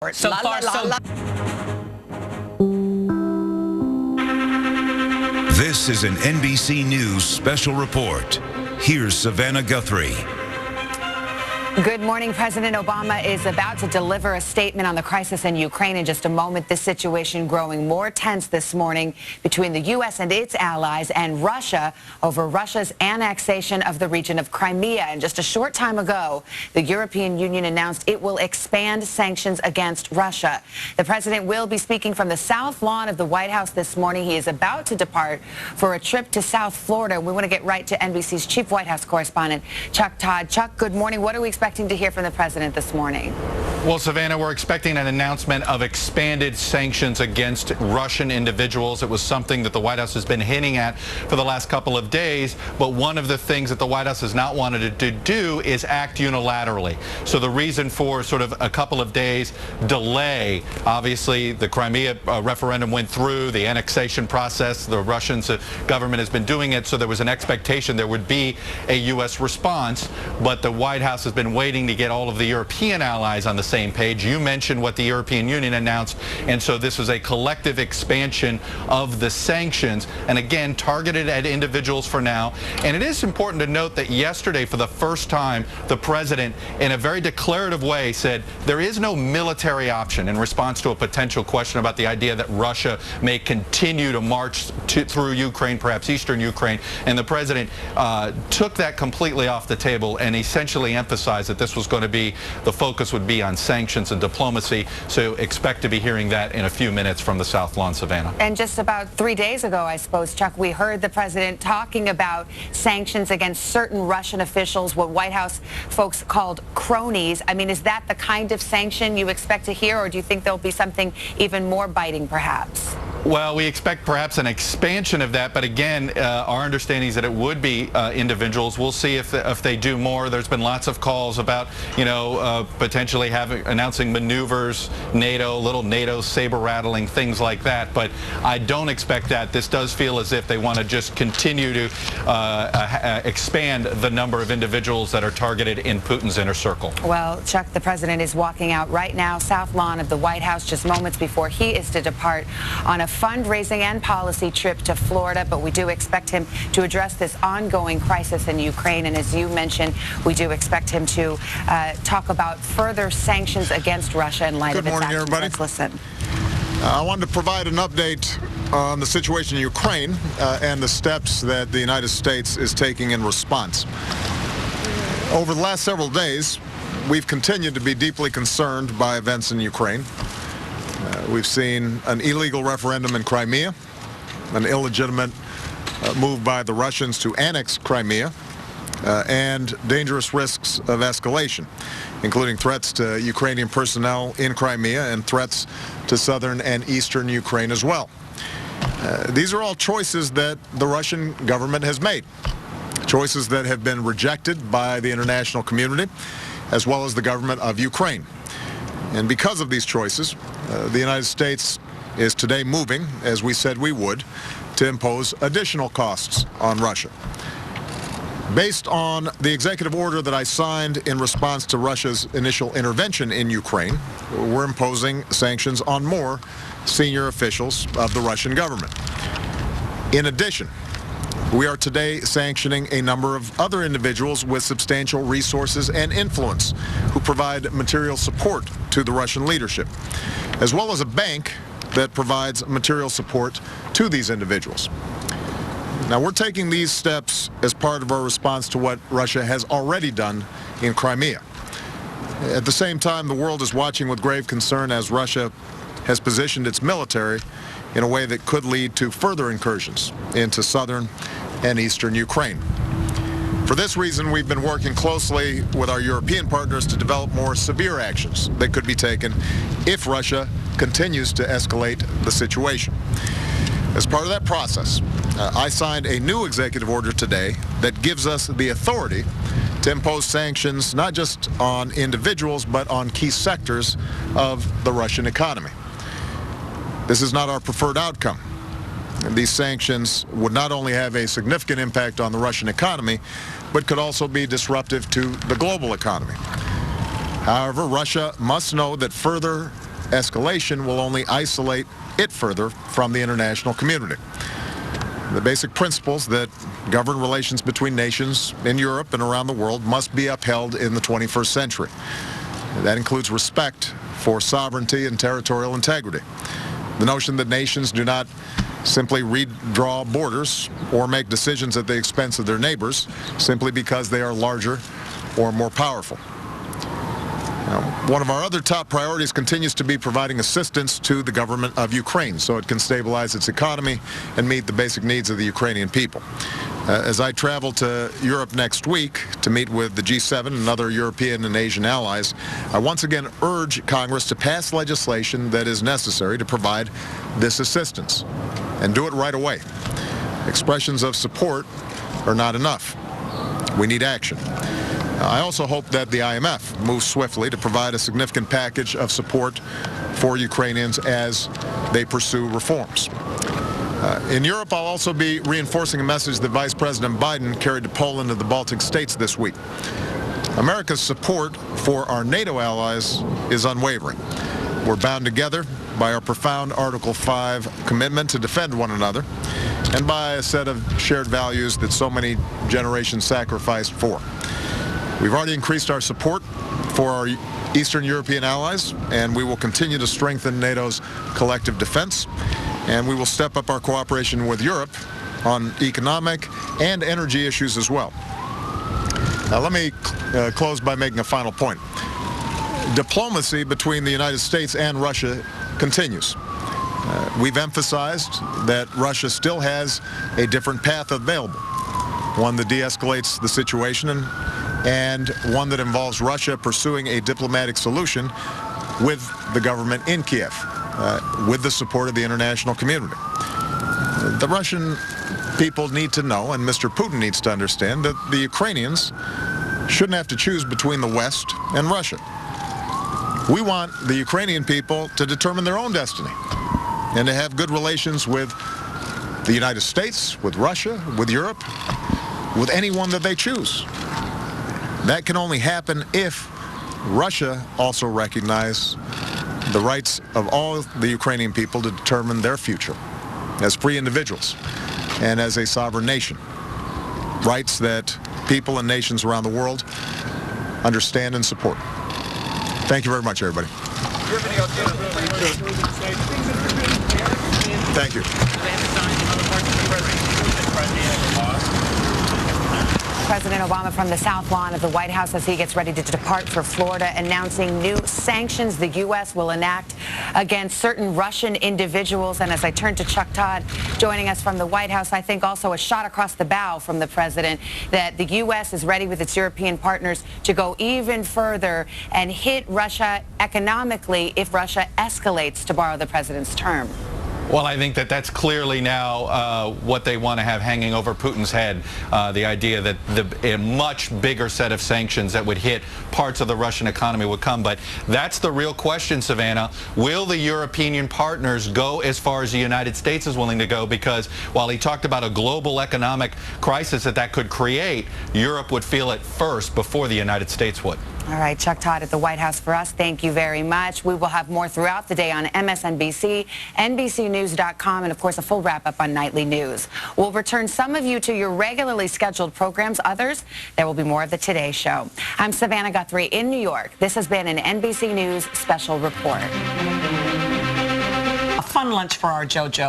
So far, so This is an NBC News Special Report. Here's Savannah Guthrie. Good morning. President Obama is about to deliver a statement on the crisis in Ukraine in just a moment. This situation growing more tense this morning between the U.S. and its allies and Russia over Russia's annexation of the region of Crimea. And just a short time ago, the European Union announced it will expand sanctions against Russia. The president will be speaking from the South Lawn of the White House this morning. He is about to depart for a trip to South Florida. We want to get right to NBC's chief White House correspondent, Chuck Todd. Chuck, good morning. What are we expecting to hear from the president this morning? Well, Savannah, we're expecting an announcement of expanded sanctions against Russian individuals. It was something that the White House has been hinting at for the last couple of days. But one of the things that the White House has not wanted to do is act unilaterally. So the reason for sort of a couple of days delay, obviously the Crimea referendum went through, the annexation process, the Russian government has been doing it. So there was an expectation there would be a U.S. response. But the White House has been waiting to get all of the European allies on the same page. You mentioned what the European Union announced, and so this was a collective expansion of the sanctions, and again targeted at individuals for now. And it is important to note that yesterday, for the first time, the president in a very declarative way said there is no military option in response to a potential question about the idea that Russia may continue to march through Ukraine, perhaps eastern Ukraine. And the president took that completely off the table and essentially emphasized that this was going to be, the focus would be on sanctions and diplomacy. So expect to be hearing that in a few minutes from the South Lawn, Savannah. And just about 3 days ago, I suppose, Chuck, we heard the president talking about sanctions against certain Russian officials, what White House folks called cronies. I mean, is that the kind of sanction you expect to hear, or do you think there'll be something even more biting, perhaps? Well, we expect perhaps an expansion of that, but again, our understanding is that it would be individuals. We'll see if they do more. There's been lots of calls about, potentially announcing maneuvers, little NATO saber rattling, things like that. But I don't expect that. This does feel as if they want to just continue to expand the number of individuals that are targeted in Putin's inner circle. Well, Chuck, the president is walking out right now, South Lawn of the White House, just moments before he is to depart on a fundraising and policy trip to Florida. But we do expect him to address this ongoing crisis in Ukraine. And as you mentioned, we do expect him to talk about further sanctions against Russia in light of its actions. Good morning, everybody. Let's listen. I wanted to provide an update on the situation in Ukraine and the steps that the United States is taking in response. Over the last several days, we've continued to be deeply concerned by events in Ukraine. We've seen an illegal referendum in Crimea, an illegitimate move by the Russians to annex Crimea, and dangerous risks of escalation, including threats to Ukrainian personnel in Crimea and threats to southern and eastern Ukraine as well. These are all choices that the Russian government has made, choices that have been rejected by the international community as well as the government of Ukraine. And because of these choices, the United States is today moving, as we said we would, to impose additional costs on Russia. Based on the executive order that I signed in response to Russia's initial intervention in Ukraine, we're imposing sanctions on more senior officials of the Russian government. In addition, we are today sanctioning a number of other individuals with substantial resources and influence who provide material support to the Russian leadership, as well as a bank that provides material support to these individuals. Now, we're taking these steps as part of our response to what Russia has already done in Crimea. At the same time, the world is watching with grave concern as Russia has positioned its military in a way that could lead to further incursions into southern and eastern Ukraine. For this reason, we've been working closely with our European partners to develop more severe actions that could be taken if Russia continues to escalate the situation. As part of that process, I signed a new executive order today that gives us the authority to impose sanctions not just on individuals but on key sectors of the Russian economy. This is not our preferred outcome. These sanctions would not only have a significant impact on the Russian economy, but could also be disruptive to the global economy. However, Russia must know that further escalation will only isolate it further from the international community. The basic principles that govern relations between nations in Europe and around the world must be upheld in the 21st century. That includes respect for sovereignty and territorial integrity. The notion that nations do not simply redraw borders or make decisions at the expense of their neighbors simply because they are larger or more powerful. Now, one of our other top priorities continues to be providing assistance to the government of Ukraine so it can stabilize its economy and meet the basic needs of the Ukrainian people. As I travel to Europe next week to meet with the G7 and other European and Asian allies, I once again urge Congress to pass legislation that is necessary to provide this assistance, and do it right away. Expressions of support are not enough. We need action. I also hope that the IMF moves swiftly to provide a significant package of support for Ukrainians as they pursue reforms. In Europe, I'll also be reinforcing a message that Vice President Biden carried to Poland and the Baltic states this week. America's support for our NATO allies is unwavering. We're bound together by our profound Article 5 commitment to defend one another and by a set of shared values that so many generations sacrificed for. We've already increased our support for our Eastern European allies, and we will continue to strengthen NATO's collective defense, and we will step up our cooperation with Europe on economic and energy issues as well. Now, let me close by making a final point. Diplomacy between the United States and Russia continues. We've emphasized that Russia still has a different path available, one that de-escalates the situation and one that involves Russia pursuing a diplomatic solution with the government in Kiev, with the support of the international community. The Russian people need to know, and Mr. Putin needs to understand, that the Ukrainians shouldn't have to choose between the West and Russia. We want the Ukrainian people to determine their own destiny and to have good relations with the United States, with Russia, with Europe, with anyone that they choose. That can only happen if Russia also recognizes the rights of all the Ukrainian people to determine their future as free individuals and as a sovereign nation. Rights that people and nations around the world understand and support. Thank you very much, everybody. Thank you. President Obama from the South Lawn of the White House as he gets ready to depart for Florida, announcing new sanctions the U.S. will enact against certain Russian individuals. And as I turn to Chuck Todd, joining us from the White House, I think also a shot across the bow from the president that the U.S. is ready with its European partners to go even further and hit Russia economically if Russia escalates, to borrow the president's term. Well, I think that that's clearly now what they want to have hanging over Putin's head, the idea that a much bigger set of sanctions that would hit parts of the Russian economy would come. But that's the real question, Savannah. Will the European partners go as far as the United States is willing to go? Because while he talked about a global economic crisis that could create, Europe would feel it first before the United States would. All right, Chuck Todd at the White House for us. Thank you very much. We will have more throughout the day on MSNBC, NBCNews.com, and, of course, a full wrap-up on Nightly News. We'll return some of you to your regularly scheduled programs. Others, there will be more of the Today Show. I'm Savannah Guthrie in New York. This has been an NBC News Special Report. A fun lunch for our JoJo.